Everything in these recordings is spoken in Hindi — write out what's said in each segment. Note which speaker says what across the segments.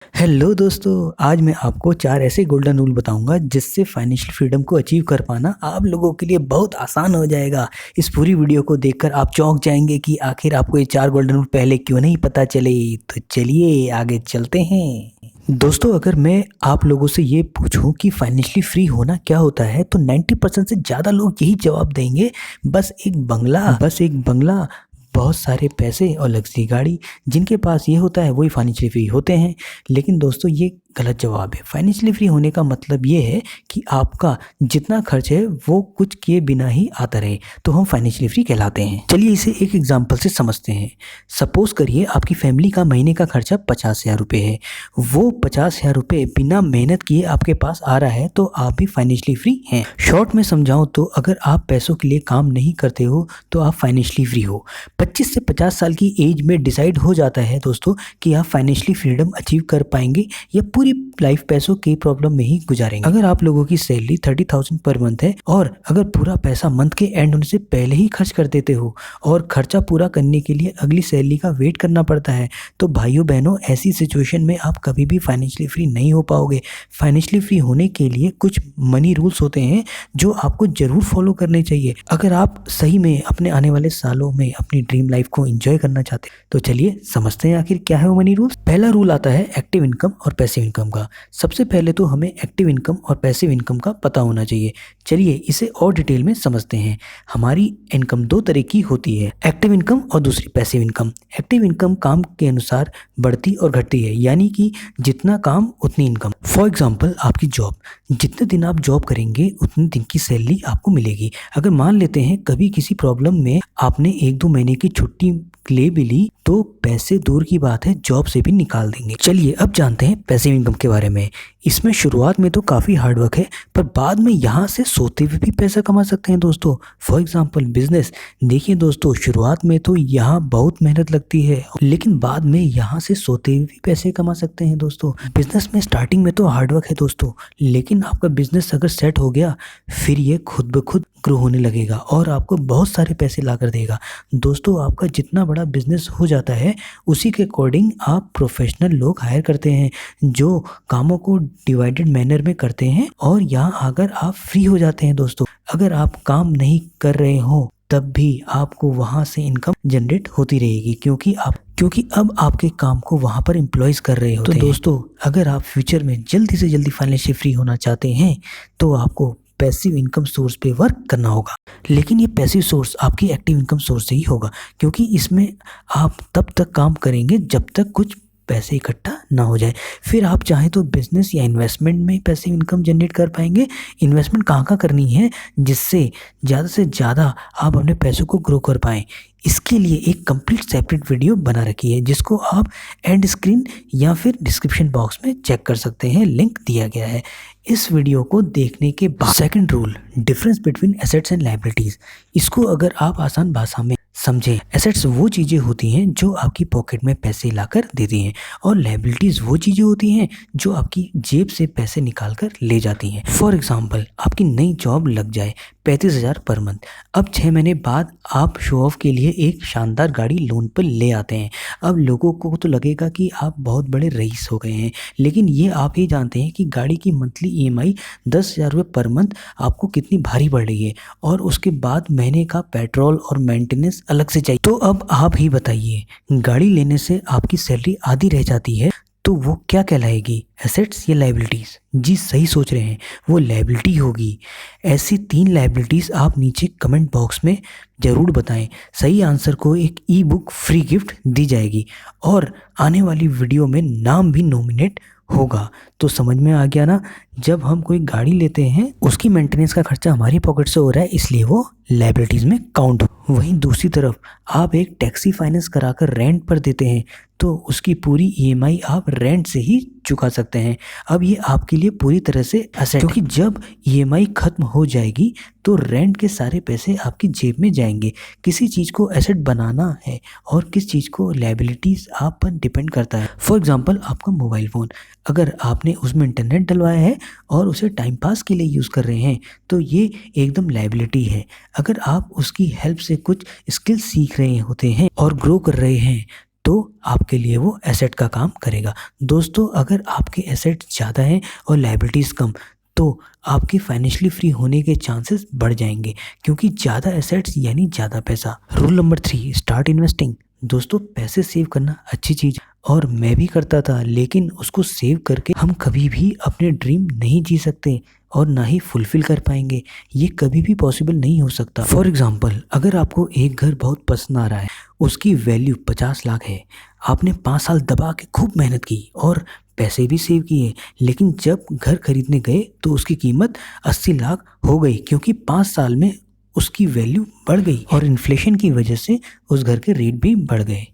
Speaker 1: हेलो दोस्तों, आज मैं आपको 4 ऐसे गोल्डन रूल बताऊंगा जिससे फाइनेंशियल फ्रीडम को अचीव कर पाना आप लोगों के लिए बहुत आसान हो जाएगा। इस पूरी वीडियो को देखकर आप चौंक जाएंगे कि आखिर आपको ये 4 गोल्डन रूल पहले क्यों नहीं पता चले। तो चलिए आगे चलते हैं। दोस्तों, अगर मैं आप लोगों से ये पूछूं कि फाइनेंशियली फ्री होना क्या होता है तो 90% से ज़्यादा लोग यही जवाब देंगे, बस एक बंगला, बहुत सारे पैसे और लग्जरी गाड़ी। जिनके पास ये होता है वही फाइनेंशियली फ्री होते हैं। लेकिन दोस्तों, ये गलत जवाब है। फाइनेंशियली फ्री होने का मतलब ये है कि आपका जितना खर्च है वो कुछ किए बिना ही आता रहे, तो हम फाइनेंशियली फ्री कहलाते हैं। चलिए इसे एक एग्जांपल से समझते हैं। सपोज करिए आपकी फैमिली का महीने का खर्चा 50,000 रुपये है। वो 50,000 रुपये बिना मेहनत किए आपके पास आ रहा है, तो आप भी फाइनेंशियली फ्री हैं। शॉर्ट में समझाऊं तो अगर आप पैसों के लिए काम नहीं करते हो तो आप फाइनेंशियली फ्री हो। 25 से 50 साल की एज में डिसाइड हो जाता है दोस्तों कि आप फाइनेंशियली फ्रीडम अचीव कर पाएंगे या पूरी लाइफ पैसों की प्रॉब्लम में ही गुजारेंगे। अगर आप लोगों की सैलरी 30,000 पर मंथ है और अगर पूरा पैसा मंथ के एंड होने से पहले ही खर्च कर देते हो और खर्चा पूरा करने के लिए अगली सैलरी का वेट करना पड़ता है, तो भाइयों बहनों, ऐसी सिचुएशन में आप कभी भी फाइनेंशियली फ्री नहीं हो पाओगे। फाइनेंशियली फ्री होने के लिए कुछ मनी रूल्स होते हैं जो आपको जरूर फॉलो करने चाहिए अगर आप सही में अपने आने वाले सालों में अपनी ड्रीम लाइफ को एंजॉय करना चाहते हैं। तो चलिए समझते हैं आखिर क्या है वो मनी रूल्स। पहला रूल आता है एक्टिव इनकम और पैसिव इनकम का। सबसे पहले तो हमें एक्टिव इनकम और पैसिव इनकम का पता होना चाहिए। चलिए इसे और डिटेल में समझते हैं। हमारी इनकम 2 तरह की होती है, एक्टिव इनकम और दूसरी पैसिव इनकम। एक्टिव इनकम काम के अनुसार बढ़ती और घटती है, यानी कि जितना काम उतनी इनकम। फॉर एग्जाम्पल आपकी जॉब, जितने दिन आप जॉब करेंगे उतने दिन की सैलरी आपको मिलेगी। अगर मान लेते हैं कभी किसी प्रॉब्लम में आपने 1-2 महीने की छुट्टी ले भी ली तो पैसे दूर की बात है, जॉब से भी निकाल देंगे। चलिए अब जानते हैं पैसिव इनकम के बारे में। इसमें शुरुआत में तो काफ़ी हार्डवर्क है, पर बाद में यहाँ से सोते हुए भी पैसा कमा सकते हैं दोस्तों। फॉर एग्जाम्पल बिजनेस, देखिए दोस्तों, शुरुआत में तो यहाँ बहुत मेहनत लगती है, लेकिन बाद में यहाँ से सोते हुए भी पैसे कमा सकते हैं दोस्तों। बिजनेस में स्टार्टिंग में तो हार्डवर्क है दोस्तों, लेकिन आपका बिजनेस अगर सेट हो गया फिर ये खुद ब खुद ग्रो होने लगेगा और आपको बहुत सारे पैसे ला कर देगा। दोस्तों, आपका जितना बड़ा बिजनेस हो जाता है उसी के अकॉर्डिंग आप प्रोफेशनल लोग हायर करते हैं जो कामों को डिवाइडेड मैनर में करते हैं और यहाँ आकर आप फ्री हो जाते हैं दोस्तों। अगर आप काम नहीं कर रहे हो तब भी आपको वहाँ से इनकम जनरेट होती रहेगी, क्योंकि अब आपके काम को वहाँ पर एम्प्लॉयज़ कर रहे होते हैं। तो दोस्तों, अगर आप फ्यूचर में जल्दी से जल्दी फाइनेंशियली फ्री होना चाहते हैं तो आपको पैसिव इनकम सोर्स पे वर्क करना होगा। लेकिन ये पैसिव सोर्स आपकी एक्टिव इनकम सोर्स से ही होगा, क्योंकि इसमें आप तब तक काम करेंगे जब तक कुछ पैसे इकट्ठा ना हो जाए। फिर आप चाहें तो बिजनेस या इन्वेस्टमेंट में पैसिव इनकम जनरेट कर पाएंगे। इन्वेस्टमेंट कहाँ करनी है जिससे ज़्यादा से ज़्यादा आप अपने पैसों को ग्रो कर पाएँ। इसके लिए एक कंप्लीट सेपरेट वीडियो बना रखी है जिसको आप एंड स्क्रीन या फिर डिस्क्रिप्शन बॉक्स में चेक कर सकते हैं, लिंक दिया गया है। इस वीडियो को देखने के बाद second rule, difference between assets and liabilities. इसको अगर आप आसान भाषा में समझें, एसेट्स वो चीज़ें होती हैं जो आपकी पॉकेट में पैसे लाकर देती हैं और लायबिलिटीज़ वो चीज़ें होती हैं जो आपकी जेब से पैसे निकाल कर ले जाती हैं। फॉर एग्जांपल, आपकी नई जॉब लग जाए 35,000 पर मंथ। अब 6 महीने बाद आप शो ऑफ के लिए एक शानदार गाड़ी लोन पर ले आते हैं। अब लोगों को तो लगेगा कि आप बहुत बड़े रईस हो गए हैं, लेकिन ये आप ही जानते हैं कि गाड़ी की मंथली EMI 10,000 रुपये पर मंथ आपको कितनी भारी पड़ रही है और उसके बाद महीने का पेट्रोल और मेंटेनेंस अलग से चाहिए। तो अब आप ही बताइए, गाड़ी लेने से आपकी सैलरी आधी रह जाती है तो वो क्या कहलाएगी, एसेट्स या लायबिलिटीज़? जी सही सोच रहे हैं, वो लायबिलिटी होगी। ऐसी 3 लायबिलिटीज़ आप नीचे कमेंट बॉक्स में ज़रूर बताएं। सही आंसर को एक ई-बुक फ्री गिफ्ट दी जाएगी और आने वाली वीडियो में नाम भी नॉमिनेट होगा। तो समझ में आ गया ना, जब हम कोई गाड़ी लेते हैं उसकी मेंटेनेंस का खर्चा हमारी पॉकेट से हो रहा है, इसलिए वो लायबिलिटीज़ में काउंट। वहीं दूसरी तरफ आप एक टैक्सी फाइनेंस कराकर रेंट पर देते हैं तो उसकी पूरी EMI आप रेंट से ही चुका सकते हैं। अब ये आपके लिए पूरी तरह से एसेट, क्योंकि जब EMI खत्म हो जाएगी तो रेंट के सारे पैसे आपकी जेब में जाएंगे। किसी चीज़ को एसेट बनाना है और किस चीज़ को लायबिलिटीज़ आप पर डिपेंड करता है। फॉर एग्जांपल आपका मोबाइल फ़ोन, अगर आपने उसमें इंटरनेट डलवाया है और उसे टाइम पास के लिए यूज़ कर रहे हैं तो ये एकदम लायबिलिटी है। अगर आप उसकी हेल्प से कुछ स्किल सीख रहे होते हैं और ग्रो कर रहे हैं तो आपके लिए वो एसेट का काम करेगा। दोस्तों अगर आपके एसेट ज़्यादा हैं और लायबिलिटीज़ कम, तो आपके फाइनेंशियली फ्री होने के चांसेस बढ़ जाएंगे, क्योंकि ज़्यादा एसेट्स यानी ज़्यादा पैसा। Rule number 3, start investing. दोस्तों पैसे सेव करना अच्छी चीज़ और मैं भी करता था, लेकिन उसको सेव करके हम कभी भी अपने ड्रीम नहीं जी सकते और ना ही फुलफ़िल कर पाएंगे। ये कभी भी पॉसिबल नहीं हो सकता। फॉर एग्ज़ाम्पल, अगर आपको एक घर बहुत पसंद आ रहा है, उसकी वैल्यू 50 लाख है, आपने 5 साल दबा के खूब मेहनत की और पैसे भी सेव किए, लेकिन जब घर खरीदने गए तो उसकी कीमत 80 लाख हो गई, क्योंकि 5 साल में उसकी वैल्यू बढ़ गई और इन्फ्लेशन की वजह से उस घर के रेट भी बढ़ गए।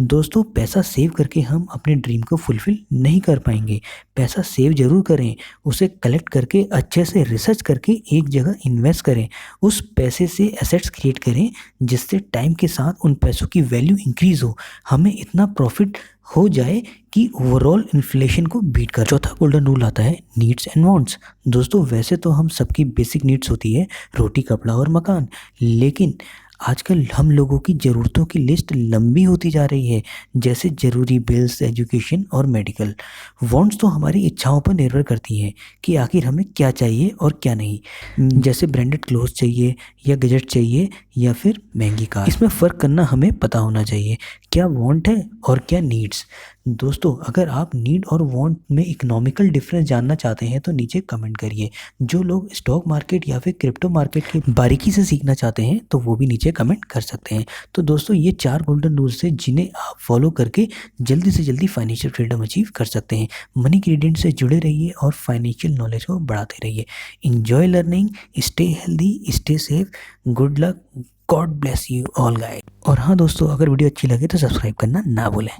Speaker 1: दोस्तों पैसा सेव करके हम अपने ड्रीम को फुलफ़िल नहीं कर पाएंगे। पैसा सेव ज़रूर करें, उसे कलेक्ट करके अच्छे से रिसर्च करके एक जगह इन्वेस्ट करें। उस पैसे से एसेट्स क्रिएट करें जिससे टाइम के साथ उन पैसों की वैल्यू इंक्रीज़ हो, हमें इतना प्रॉफिट हो जाए कि ओवरऑल इन्फ्लेशन को बीट कर। चौथा गोल्डन रूल आता है नीड्स एंड वांट्स। दोस्तों वैसे तो हम सबकी बेसिक नीड्स होती है रोटी, कपड़ा और मकान, लेकिन आजकल हम लोगों की ज़रूरतों की लिस्ट लंबी होती जा रही है, जैसे ज़रूरी बिल्स, एजुकेशन और मेडिकल। वांट्स तो हमारी इच्छाओं पर निर्भर करती हैं कि आखिर हमें क्या चाहिए और क्या नहीं, जैसे ब्रांडेड क्लोथ चाहिए या गैजेट चाहिए या फिर महंगी कार। इसमें फ़र्क करना हमें पता होना चाहिए, क्या वांट है और क्या नीड्स। दोस्तों अगर आप नीड और वांट में इकोनॉमिकल डिफरेंस जानना चाहते हैं तो नीचे कमेंट करिए। जो लोग स्टॉक मार्केट या फिर क्रिप्टो मार्केट की बारीकी से सीखना चाहते हैं तो वो भी नीचे कमेंट कर सकते हैं। तो दोस्तों ये 4 गोल्डन रूल्स हैं जिन्हें आप फॉलो करके जल्दी से जल्दी फाइनेंशियल फ्रीडम अचीव कर सकते हैं। मनी ग्रेडियंट से जुड़े रहिए और फाइनेंशियल नॉलेज को बढ़ाते रहिए। Enjoy learning, stay healthy, stay safe, good luck, God bless you all guys. और हाँ दोस्तों, अगर वीडियो अच्छी लगे तो सब्सक्राइब करना ना भूलें।